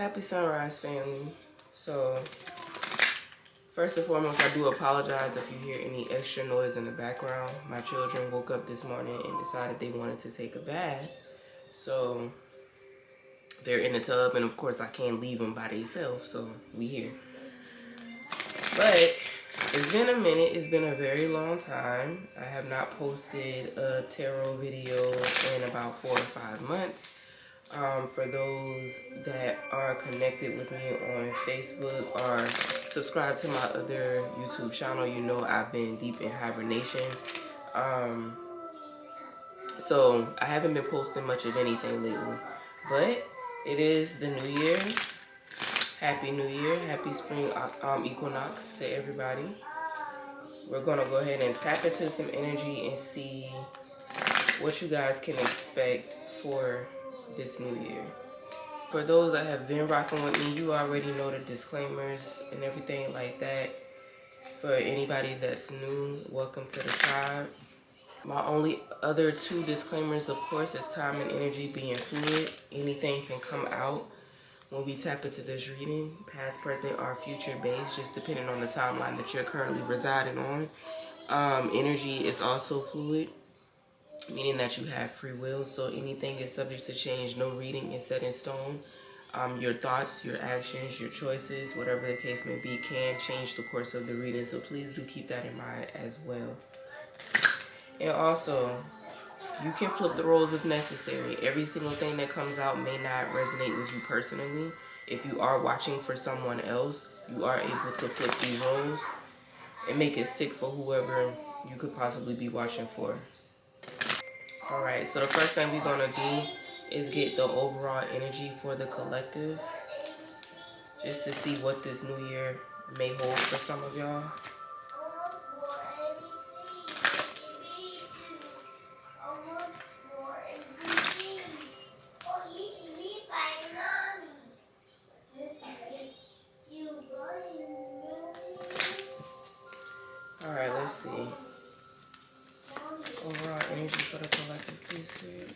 Happy sunrise, family. So, first and foremost, I do apologize if you hear any extra noise in the background. My children woke up this morning and decided they wanted to take a bath. So, they're in the tub, and of course, I can't leave them by themselves, so we here. But, it's been a minute. It's been a very long time. I have not posted a tarot video in about 4 or 5 months. For those that are connected with me on Facebook or subscribe to my other YouTube channel, you know I've been deep in hibernation. So I haven't been posting much of anything lately. But it is the new year. Happy New Year. Happy Spring Equinox to everybody. We're going to go ahead and tap into some energy and see what you guys can expect for this new year. For those that have been rocking with me, you already know the disclaimers and everything like that. For anybody that's new, welcome to the tribe. My only other 2 disclaimers, of course, is time and energy being fluid. Anything can come out when we tap into this reading, past, present, or future based, just depending on the timeline that you're currently residing on. Energy is also fluid, meaning that you have free will, so anything is subject to change. No reading is set in stone. Your thoughts, your actions, your choices, whatever the case may be, can change the course of the reading, so please do keep that in mind as well. And also, you can flip the roles if necessary. Every single thing that comes out may not resonate with you personally. If you are watching for someone else, you are able to flip these roles and make it stick for whoever you could possibly be watching for. Alright, so the first thing we're going to do is get the overall energy for the collective, just to see what this new year may hold for some of y'all. Alright, let's see. Overall energy for the collective, please, Spirit.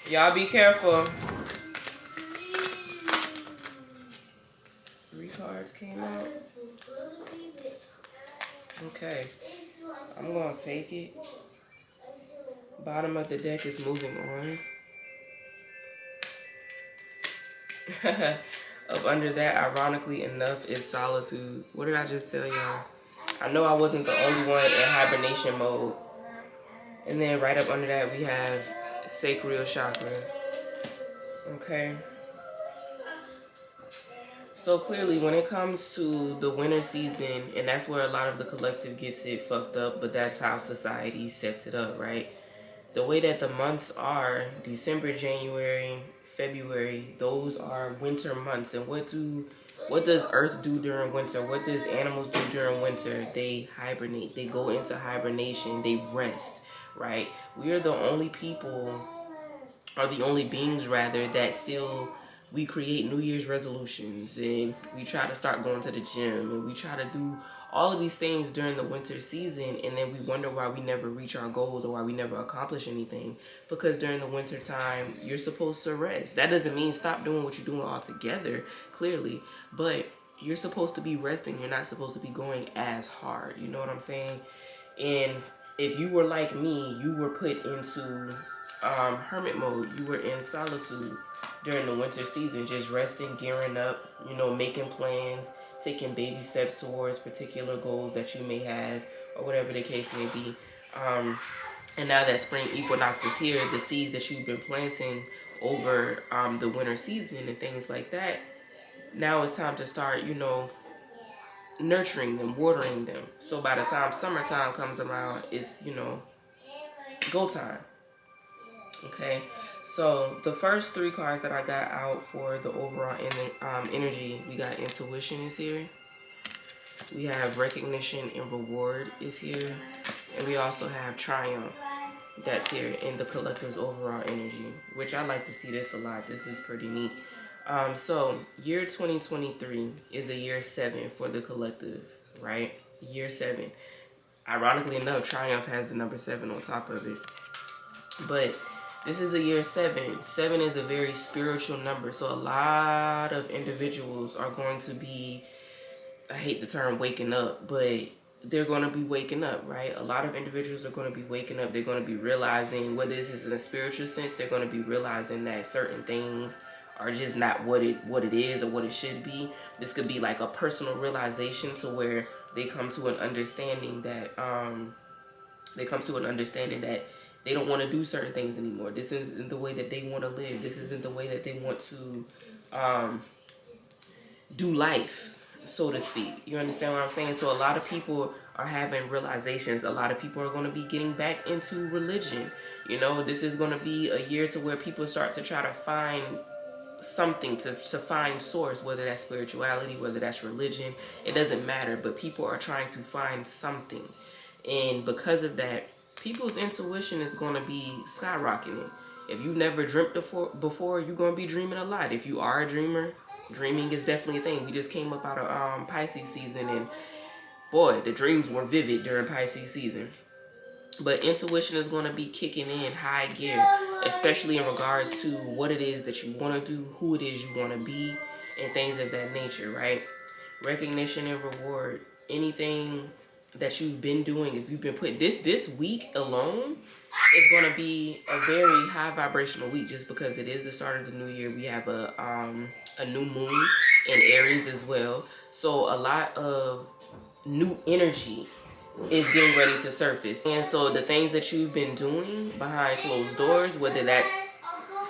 Y'all be careful. 3 cards came out. Okay. I'm going to take it. Bottom of the deck is moving on. Up under that, ironically enough, is solitude. What did I just tell y'all? I know I wasn't the only one in hibernation mode. And then right up under that, we have sacral chakra. Okay. So clearly, when it comes to the winter season, and that's where a lot of the collective gets it fucked up, but that's how society sets it up, right? The way that the months are, December, January, February, those are winter months. And what does Earth do during winter? What does animals do during winter? They hibernate. They go into hibernation. They rest, right? We are the only people, or the only beings rather, that still, we create New Year's resolutions, and we try to start going to the gym, and we try to do all of these things during the winter season, and then we wonder why we never reach our goals or why we never accomplish anything. Because during the winter time, you're supposed to rest. That doesn't mean stop doing what you're doing altogether, clearly, but you're supposed to be resting. You're not supposed to be going as hard. You know what I'm saying? And if you were like me, you were put into hermit mode. You were in solitude during the winter season, just resting, gearing up, you know, making plans, taking baby steps towards particular goals that you may have, or whatever the case may be. And now that spring equinox is here, the seeds that you've been planting over the winter season and things like that, now it's time to start, you know, nurturing them, watering them. So by the time summertime comes around, it's, you know, go time. Okay, so the first 3 cards that I got out for the overall energy, we got intuition is here. We have recognition and reward is here. And we also have triumph that's here in the collective's overall energy, which I like to see this a lot. This is pretty neat. So year 2023 is a year 7 for the collective, right? Year 7. Ironically enough, triumph has the number 7 on top of it. But this is a year 7. 7 is a very spiritual number. So a lot of individuals are going to be, I hate the term waking up, but they're going to be waking up, right? A lot of individuals are going to be waking up. They're going to be realizing, whether this is in a spiritual sense, they're going to be realizing that certain things are just not what it is or what it should be. This could be like a personal realization to where they come to an understanding that they don't want to do certain things anymore. This isn't the way that they want to live. This isn't the way that they want to do life, so to speak. You understand what I'm saying? So a lot of people are having realizations. A lot of people are going to be getting back into religion. You know, this is going to be a year to where people start to try to find something to find source, whether that's spirituality, whether that's religion, it doesn't matter, but people are trying to find something. And because of that, people's intuition is going to be skyrocketing. If you've never dreamt before, you're going to be dreaming a lot. If you are a dreamer, dreaming is definitely a thing. We just came up out of Pisces season, and boy, the dreams were vivid during Pisces season. But intuition is going to be kicking in high gear, especially in regards to what it is that you want to do, who it is you want to be, and things of that nature, right? Recognition and reward. Anything that you've been doing, if you've been putting this week alone, is going to be a very high vibrational week, just because it is the start of the new year. We have a new moon in Aries as well. So a lot of new energy is getting ready to surface. And so the things that you've been doing behind closed doors, whether that's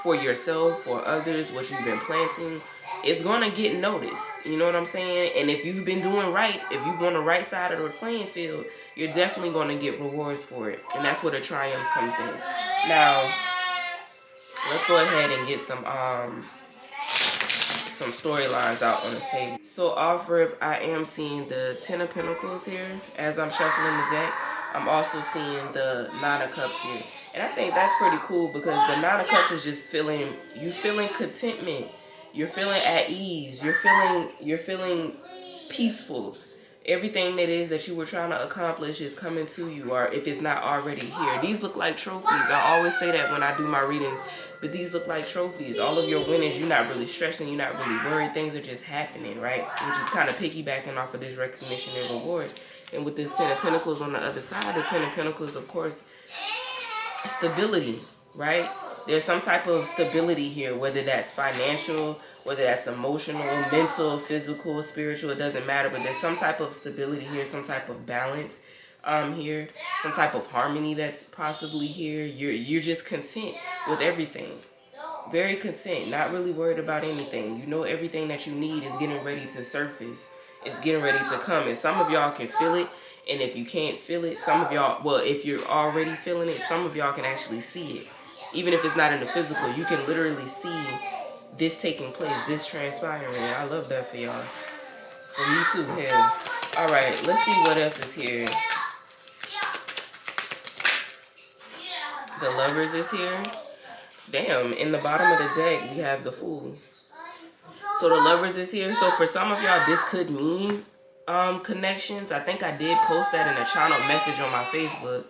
for yourself, for others, what you've been planting, it's going to get noticed. You know what I'm saying? And if you've been doing right, if you're on the right side of the playing field, you're definitely going to get rewards for it. And that's where the triumph comes in. Now, let's go ahead and get some storylines out on the table. So off rip, I am seeing the 10 of Pentacles here as I'm shuffling the deck. I'm also seeing the 9 of Cups here. And I think that's pretty cool, because the 9 of Cups is just feeling contentment. You're feeling at ease. You're feeling peaceful. Everything that is that you were trying to accomplish is coming to you, or if it's not already here. These look like trophies. I always say that when I do my readings, but these look like trophies. All of your winnings, you're not really stressing, you're not really worried. Things are just happening, right? Which is kind of piggybacking off of this recognition and reward. And with this 10 of Pentacles on the other side, the 10 of Pentacles, of course, stability, right? There's some type of stability here, whether that's financial, whether that's emotional, mental, physical, spiritual, it doesn't matter. But there's some type of stability here, some type of balance here, some type of harmony that's possibly here. You're just content with everything. Very content, not really worried about anything. You know everything that you need is getting ready to surface. It's getting ready to come. And some of y'all can feel it. And if you can't feel it, some of y'all, well, if you're already feeling it, some of y'all can actually see it. Even if it's not in the physical, you can literally see this taking place, this transpiring. And I love that for y'all. For me too, hell. All right, let's see what else is here. The Lovers is here. Damn, in the bottom of the deck, we have the Fool. So the Lovers is here. So for some of y'all, this could mean connections. I think I did post that in a channel message on my Facebook.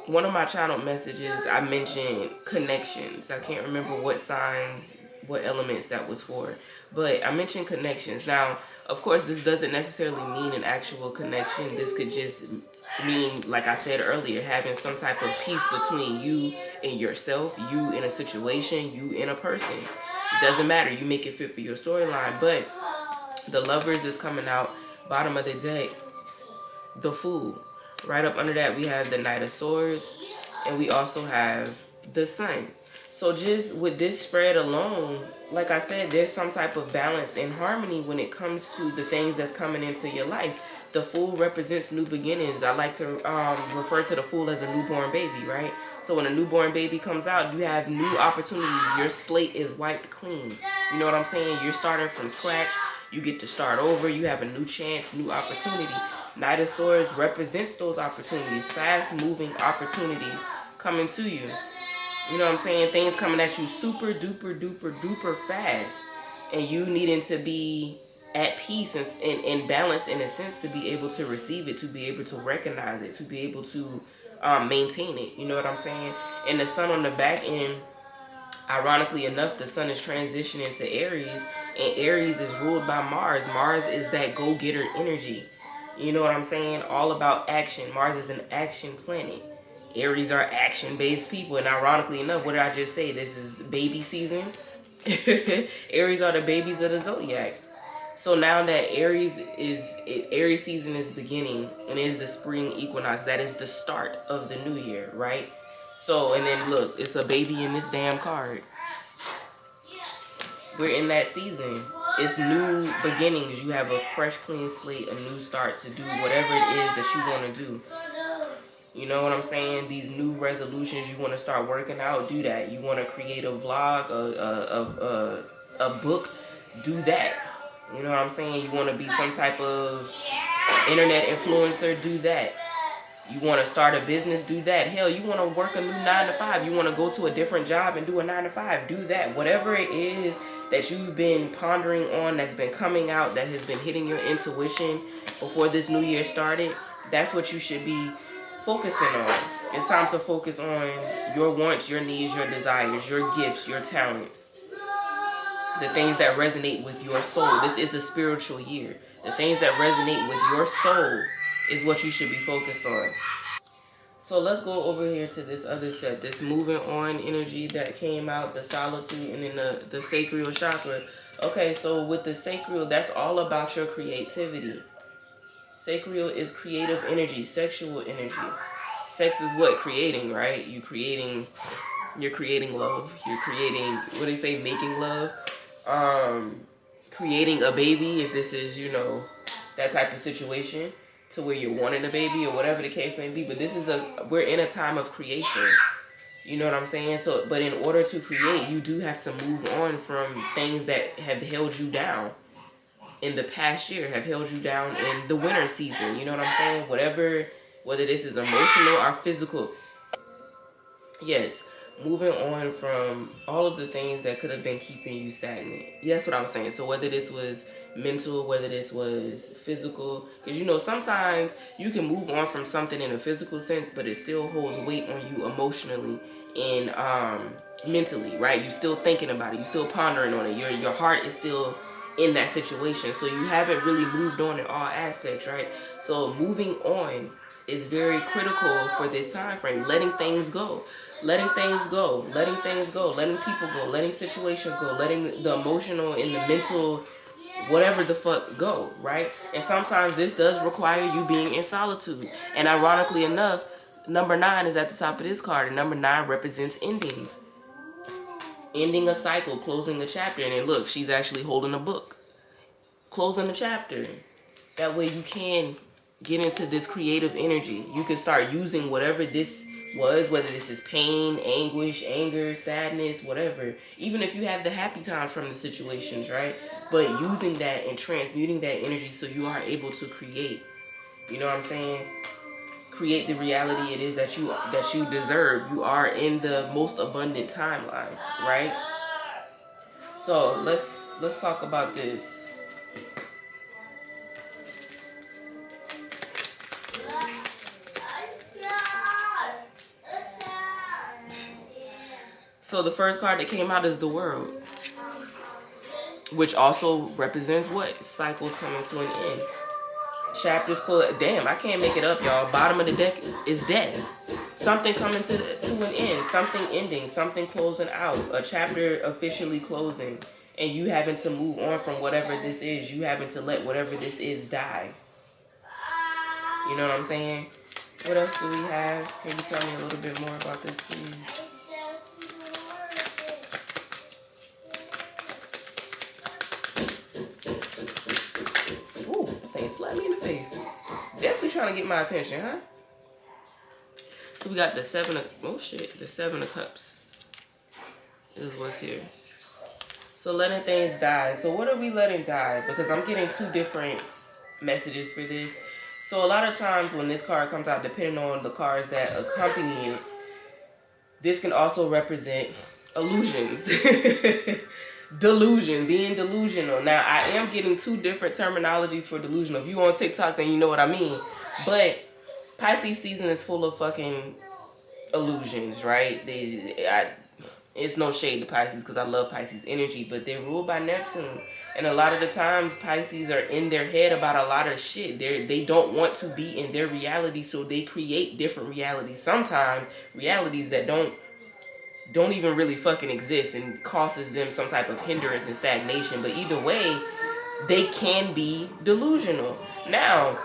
One of my channel messages, I mentioned connections. I can't remember what signs, what elements that was for, but I mentioned connections. Now, of course, this doesn't necessarily mean an actual connection. This could just mean, like I said earlier, having some type of peace between you and yourself, you in a situation, you in a person. It doesn't matter. You make it fit for your storyline. But the Lovers is coming out, bottom of the deck, the Fool. Right up under that, we have the Knight of Swords, and we also have the Sun. So just with this spread alone, like I said, there's some type of balance and harmony when it comes to the things that's coming into your life. The Fool represents new beginnings. I like to refer to the Fool as a newborn baby, right? So when a newborn baby comes out, you have new opportunities. Your slate is wiped clean. You know what I'm saying? You're starting from scratch. You get to start over. You have a new chance, new opportunity. Knight of Swords represents those opportunities, fast-moving opportunities coming to you. You know what I'm saying? Things coming at you super duper duper duper fast, and you needing to be at peace and balance in a sense to be able to receive it, to be able to recognize it, to be able to maintain it. You know what I'm saying? And the sun on the back end, ironically enough, the sun is transitioning to Aries, and Aries is ruled by Mars. Mars is that go-getter energy. You know what I'm saying? All about action. Mars is an action planet. Aries are action-based people, and ironically enough, what did I just say? This is baby season. Aries are the babies of the zodiac. So now that Aries season is beginning, and it is the spring equinox, that is the start of the new year, right? So, and then look, it's a baby in this damn card. We're in that season. It's new beginnings. You have a fresh, clean slate, a new start to do whatever it is that you want to do. You know what I'm saying? These new resolutions, you want to start working out, do that. You want to create a vlog, a book, do that. You know what I'm saying? You want to be some type of internet influencer, do that. You want to start a business, do that. Hell, you want to work a new 9 to 5. You want to go to a different job and do a 9 to 5. Do that. Whatever it is that you've been pondering on, that's been coming out, that has been hitting your intuition before this new year started, that's what you should be focusing on. It's time to focus on your wants, your needs, your desires, your gifts, your talents. The things that resonate with your soul. This is a spiritual year. The things that resonate with your soul is what you should be focused on. So let's go over here to this other set, this moving on energy that came out, the solitude, and then the sacral chakra. Okay, so with the sacral, that's all about your creativity. Sacral is creative energy, sexual energy. Sex is what? Creating, right? You're creating love. You're creating, what do they say, making love? Creating a baby, if this is, that type of situation, to where you're wanting a baby or whatever the case may be. But we're in a time of creation. You know what I'm saying? So, but in order to create, you do have to move on from things that have held you down in the past year, have held you down in the winter season. You know what I'm saying? Whether this is emotional or physical. Yes, moving on from all of the things that could have been keeping you stagnant. Yeah, that's what I was saying. So whether this was mental, whether this was physical, because sometimes you can move on from something in a physical sense, but it still holds weight on you emotionally and mentally, right? You're still thinking about it, you're still pondering on it, your heart is still in that situation, so you haven't really moved on in all aspects, right? So moving on is very critical for this time frame. Letting things go, letting people go, letting situations go, letting the emotional and the mental, whatever the fuck, go, right? And sometimes this does require you being in solitude. And ironically enough, number 9 is at the top of this card, and number 9 represents endings. Ending a cycle, closing a chapter. And then look, she's actually holding a book, closing a chapter. That way you can get into this creative energy. You can start using whatever this was, whether this is pain, anguish, anger, sadness, whatever. Even if you have the happy times from the situations, right? But using that and transmuting that energy so you are able to create. You know what I'm saying? Create the reality it is that you deserve. You are in the most abundant timeline, right? So let's talk about this. So the first card that came out is the World, which also represents what? Cycles coming to an end. Chapters close. Damn, I can't make it up, y'all. Bottom of the deck is dead. Something coming to an end. Something ending. Something closing out. A chapter officially closing. And you having to move on from whatever this is. You having to let whatever this is die. You know what I'm saying? What else do we have? Can you tell me a little bit more about this, please? Slap me in the face. Definitely trying to get my attention, huh? So we got the 7 of... Oh, shit. The 7 of Cups is what's here. So letting things die. So what are we letting die? Because I'm getting 2 different messages for this. So a lot of times when this card comes out, depending on the cards that accompany it, this can also represent illusions. Delusion, being delusional. Now, I am getting 2 different terminologies for delusional. If you on TikTok, then you know what I mean. But Pisces season is full of fucking illusions, right? It's no shade to Pisces because I love Pisces energy, but they're ruled by Neptune. And a lot of the times Pisces are in their head about a lot of shit. They don't want to be in their reality, so they create different realities. Sometimes realities that don't even really fucking exist and causes them some type of hindrance and stagnation. But either way, they can be delusional. Now,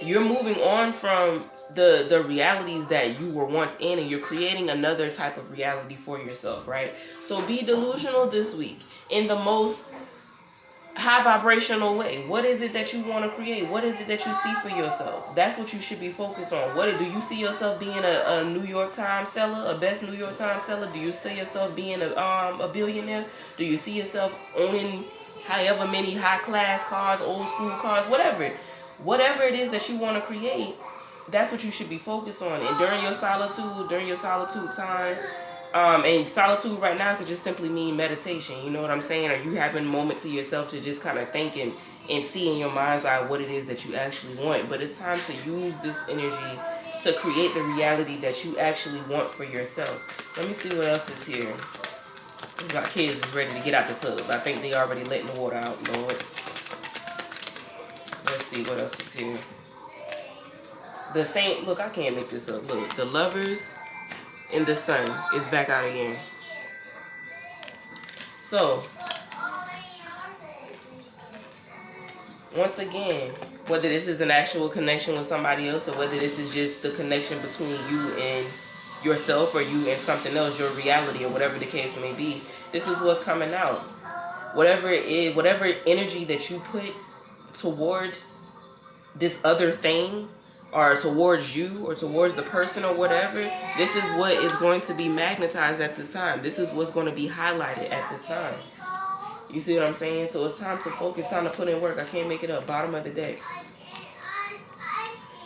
you're moving on from the realities that you were once in, and you're creating another type of reality for yourself, right? So be delusional this week in the most high vibrational way. What is it that you want to create? What is it that you see for yourself? That's what you should be focused on. What do you see yourself being a New York Times seller, a best New York Times seller? Do you see yourself being a billionaire? Do you see yourself owning however many high class cars, old school cars, whatever it is that you want to create? That's what you should be focused on. And during your solitude time, and solitude right now could just simply mean meditation. You know what I'm saying? Are you having a moment to yourself to just kind of think and see in your mind's eye what it is that you actually want? But it's time to use this energy to create the reality that you actually want for yourself. Let me see what else is here. My kids is ready to get out the tub. I think they already letting the water out, Lord. Let's see what else is here. The Saint, look, I can't make this up. Look, the Lovers and the Sun is back out again. So, once again, whether this is an actual connection with somebody else or whether this is just the connection between you and yourself or you and something else, your reality or whatever the case may be, this is what's coming out. Whatever it is, whatever energy that you put towards this other thing, or towards you, or towards the person, or whatever, this is what is going to be magnetized at this time. This is what's going to be highlighted at this time. You see what I'm saying? So it's time to focus, time to put in work. I can't make it up. Bottom of the deck.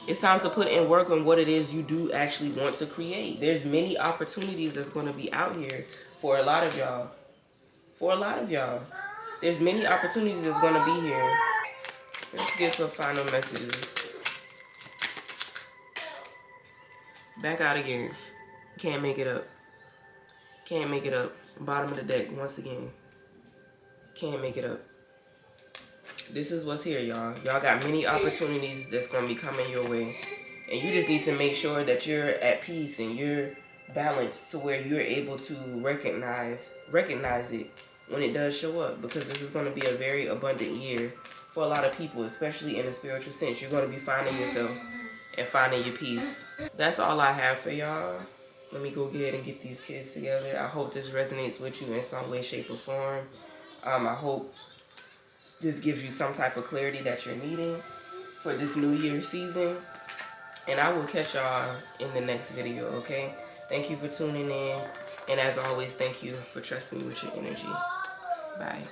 It's time to put in work on what it is you do actually want to create. There's many opportunities that's going to be out here for a lot of y'all. There's many opportunities that's going to be here. Let's get some final messages. Back out again. Can't make it up. Can't make it up. Bottom of the deck once again. Can't make it up. This is what's here, y'all. Y'all got many opportunities that's going to be coming your way. And you just need to make sure that you're at peace and you're balanced to where you're able to recognize it when it does show up. Because this is going to be a very abundant year for a lot of people, especially in a spiritual sense. You're going to be finding yourself and finding your peace. That's all I have for y'all. Let me go ahead and get these kids together. I hope this resonates with you in some way, shape, or form. I hope this gives you some type of clarity that you're needing for this New Year season. And I will catch y'all in the next video, okay? Thank you for tuning in. And as always, thank you for trusting me with your energy. Bye.